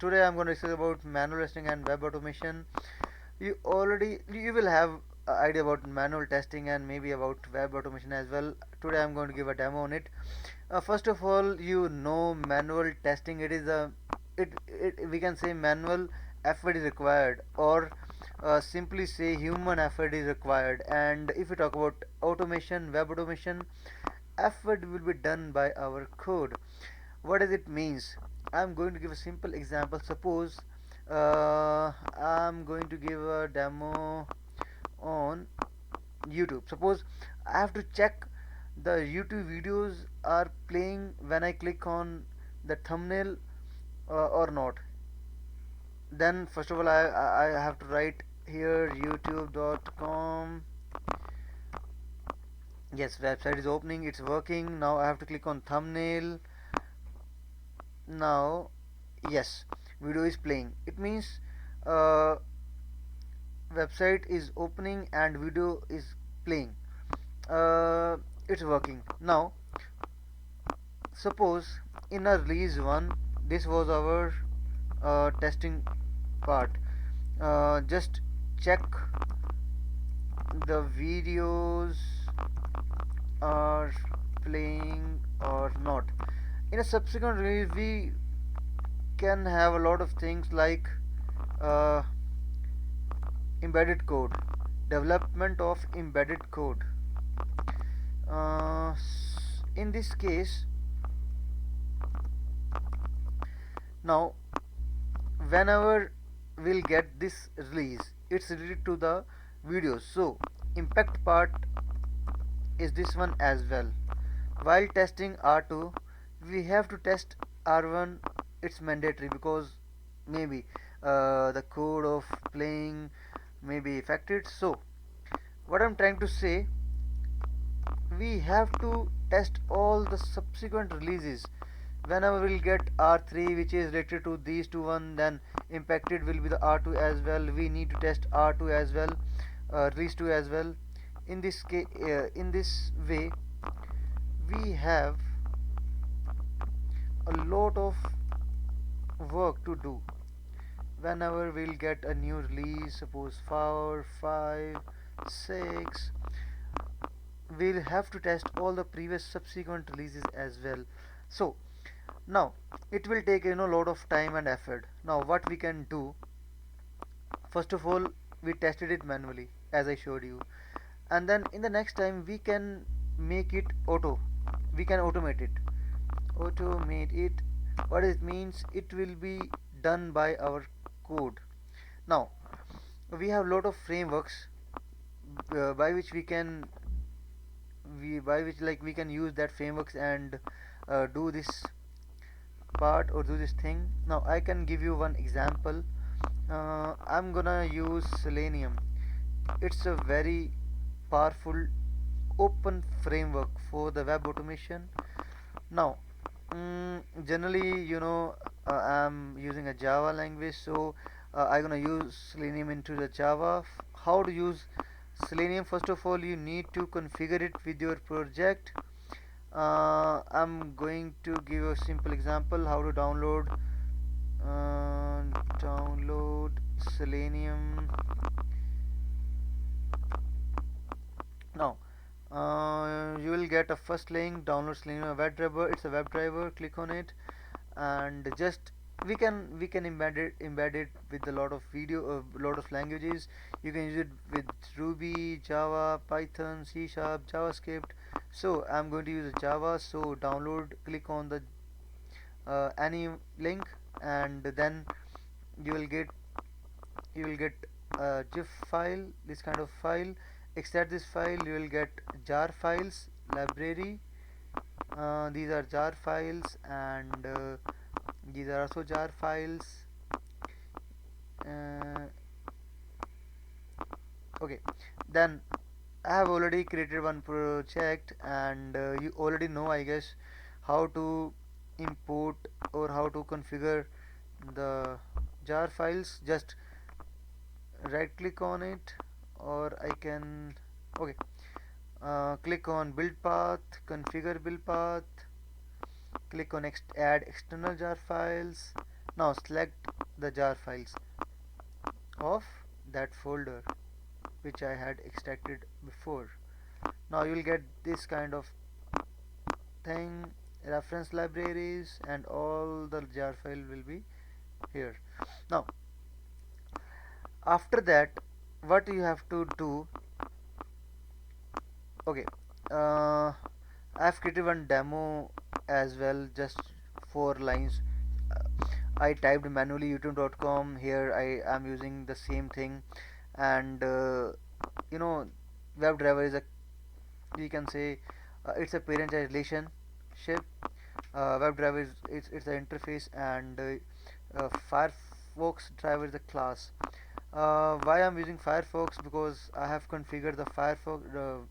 Today I'm going to discuss about manual testing and web automation. You will have an idea about manual testing and maybe about web automation as well. Today I'm going to give a demo on it. First of all, manual testing. It we can say manual effort is required, or simply say human effort is required. And if we talk about automation, web automation, effort will be done by our code. What does it means? I'm going to give a simple example. Suppose I'm going to give a demo on YouTube. Suppose I have to check the YouTube videos are playing when I click on the thumbnail or not. Then first of all, I have to write here youtube.com. Yes, website is opening, it's working. Now I have to click on thumbnail. Now, yes, video is playing. It means uh, website is opening and video is playing. uh, it's working. Now suppose in a release 1, this was our testing part. Just check the videos are playing or not. In a subsequent release we can have a lot of things like uh, embedded code, development of embedded code. In this case, now whenever we'll get this release, it's related to the videos, so impact part is this one as well. While testing R2, we have to test R1. It's mandatory because maybe the code of playing may be affected. So what I'm trying to say, we have to test all the subsequent releases. Whenever we'll get R3 which is related to these two one, then impacted will be the R2 as well. We need to test R2 as well, release 2 as well. In this case, in this way we have a lot of work to do. Whenever we'll get a new release, suppose 4, 5, 6, we'll have to test all the previous subsequent releases as well. So now it will take a lot of time and effort. Now what we can do, first of all, we tested it manually as I showed you, and then in the next time we can make it auto. We can automate it. Automate it. What it means, it will be done by our code. Now we have lot of frameworks by which we can by which like we can use that frameworks and do this part or do this thing. Now I can give you one example. I'm gonna use Selenium. It's a very powerful open framework for the web automation. Now generally I'm using a Java language, so I'm gonna use Selenium into the Java. How to use Selenium? First of all, you need to configure it with your project. I'm going to give a simple example how to uh, download Selenium. Now you will get a first link, download Selenium WebDriver. It's a WebDriver. Click on it and just we can embed it with a lot of lot of languages. You can use it with Ruby, Java, Python, C Sharp, JavaScript. So I'm going to use Java. So download, click on the any link, and then you will get you will get a GIF file, this kind of file. Extract this file, you will get jar files library. These are jar files, and these are also jar files. uh, okay, then I have already created one project, and you already know, I guess, how to import or how to configure the jar files. Just right click on it, or I can, okay, click on build path, configure build path, click on add external jar files. Now select the jar files of that folder which I had extracted before. Now you will get this kind of thing, reference libraries, and all the jar file will be here. Now after that, what you have to do, okay, I've created one demo as well, just 4 lines. I typed manually youtube.com. Here I am using the same thing, and you know, WebDriver is a, you can say, it's a parent-child relationship. WebDriver is it's the interface, and Firefox driver is the class. Why I'm using Firefox? Because I have configured the Firefox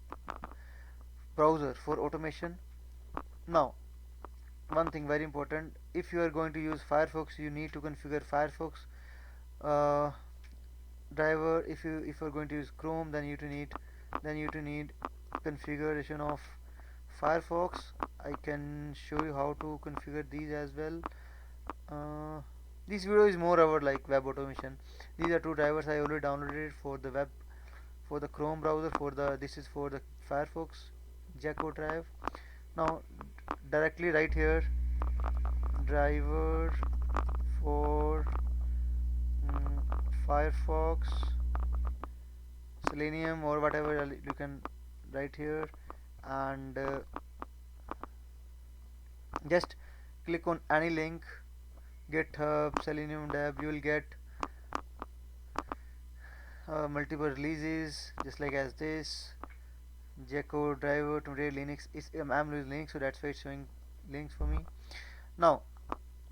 browser for automation. Now, one thing very important: if you are going to use Firefox, you need to configure Firefox uh, driver. If you're going to use Chrome, then you to need configuration of Firefox. I can show you how to configure these as well. Uh, this video is more about like web automation. These are two drivers I already downloaded for the web, for the Chrome browser. For the this is for the Firefox Jacko drive. Now directly right here, driver for Firefox Selenium or whatever you can write here, and just click on any link, GitHub, Selenium Dev. You will get multiple releases just like as this. Jacko driver today Linux is I'm using Linux, so that's why it's showing links for me. Now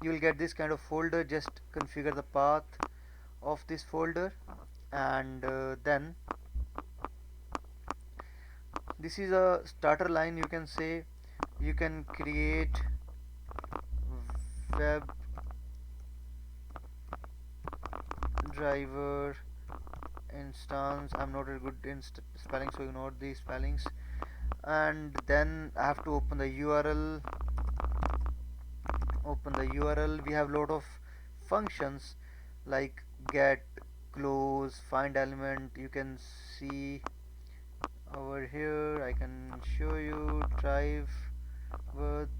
you will get this kind of folder. Just configure the path of this folder, and then this is a starter line, you can say. You can create web driver instance. I'm not very good in spelling, so ignore these spellings. And then I have to open the URL. We have lot of functions like get, close, find element. You can see over here. I can show you drive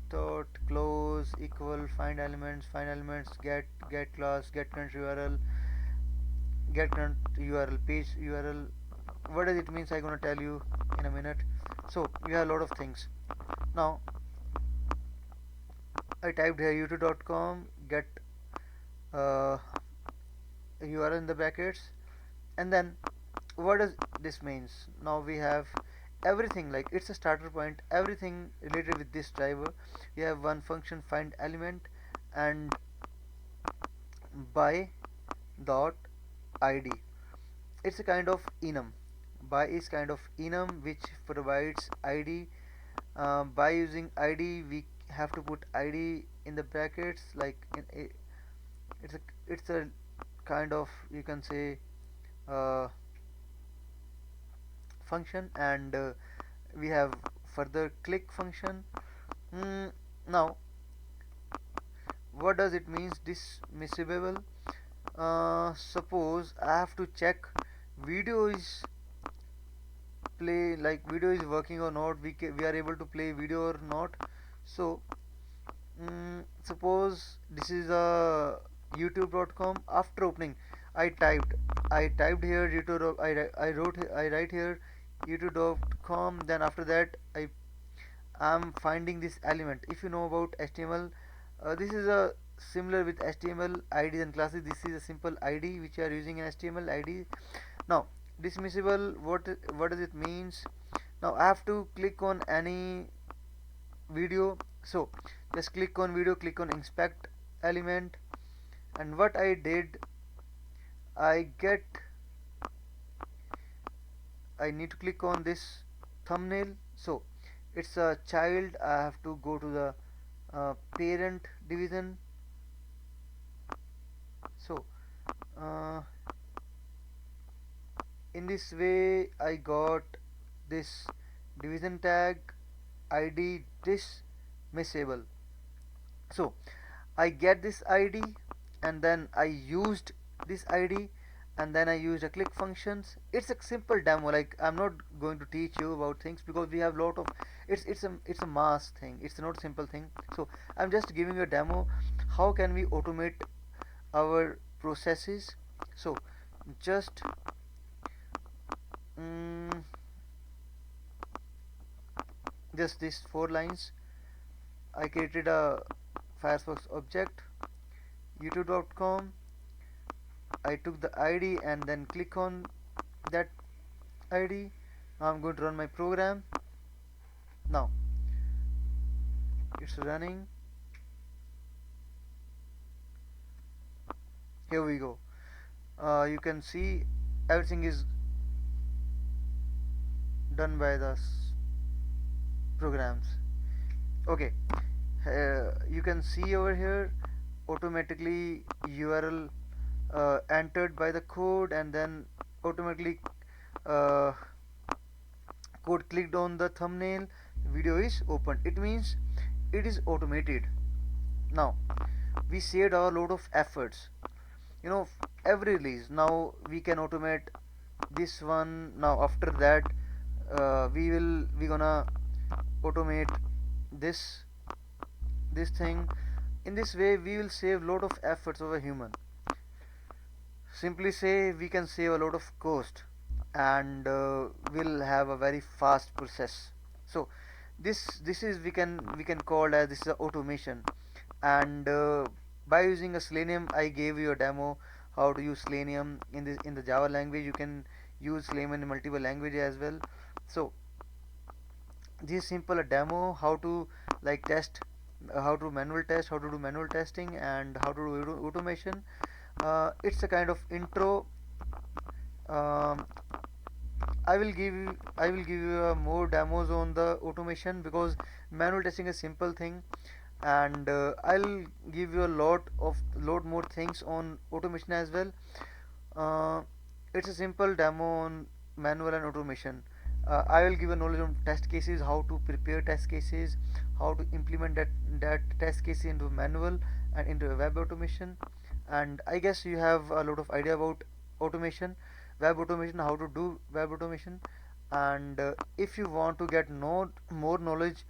dot close equal find elements, get class, get current URL, get current URL, page URL. What does it means? I'm gonna tell you in a minute. So we have a lot of things. Now I typed here youtube.com, get URL in the brackets, and then what does this means? Now we have everything, like it's a starter point, everything related with this driver. We have one function find element, and by dot id. It's a kind of enum. By is kind of enum which provides id. By using id, we have to put id in the brackets, like in a, it's a kind of, you can say, uh, function. And we have further click function. Now what does it means dismissible? Suppose I have to check video is play, like video is working or not, we are able to play video or not. So suppose this is a youtube.com. After opening, I typed here youtube. I write here youtube.com. Then after that I am finding this element. If you know about HTML, this is a similar with HTML IDs and classes. This is a simple ID which you are using in HTML ID. Now dismissible, what does it means? Now I have to click on any video. So just click on video, click on inspect element, and what I did, I get, I need to click on this thumbnail. So it's a child. I have to go to the parent division. So in this way I got this division tag id dismissible. So I get this id, and then I used this ID, and then I used a click functions. It's a simple demo. Like, I'm not going to teach you about things because we have lot of, it's a mass thing, it's not a simple thing. So I'm just giving you a demo how can we automate our processes. So just mm, just these 4 lines. I created a Firefox object, youtube.com. I took the ID and then click on that ID. Now I'm going to run my program. Now it's running. Here we go. You can see everything is done by the programs. Okay, you can see over here automatically URL entered by the code, and then automatically uh, code clicked on the thumbnail, video is opened. It means it is automated. Now we saved our load of efforts, you know, every release. Now we can automate this one. Now after that we gonna automate this thing. In this way we will save lot of efforts of a human. Simply say we can save a lot of cost, and we'll have a very fast process. So this is we can call as this is a automation. And by using a Selenium, I gave you a demo how to use Selenium in the Java language. You can use Selenium in multiple languages as well. So this is simple a demo how to like test, how to manual test, how to do manual testing, and how to do automation. It's a kind of intro. um, I will give you more demos on the automation, because manual testing is simple thing, and I'll give you a lot more things on automation as well. uh, it's a simple demo on manual and automation. I will give a knowledge on test cases, how to prepare test cases, how to implement that test case into manual and into a web automation. And I guess you have a lot of idea about automation, web automation, how to do web automation. And if you want to get more knowledge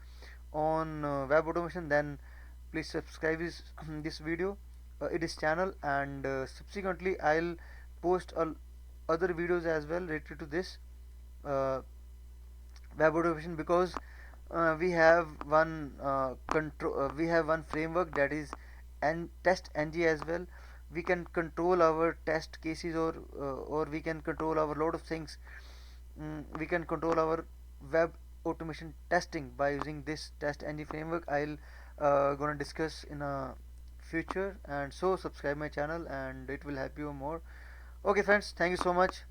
on web automation, then please subscribe this video, this channel, and subsequently I'll post other videos as well related to this uh, web automation, because we have one framework, that is and test ng as well. We can control our test cases, or we can control our lot of things. We can control our web automation testing by using this test ng framework. I'll gonna discuss in a future, and so subscribe my channel and it will help you more. Okay friends, thank you so much.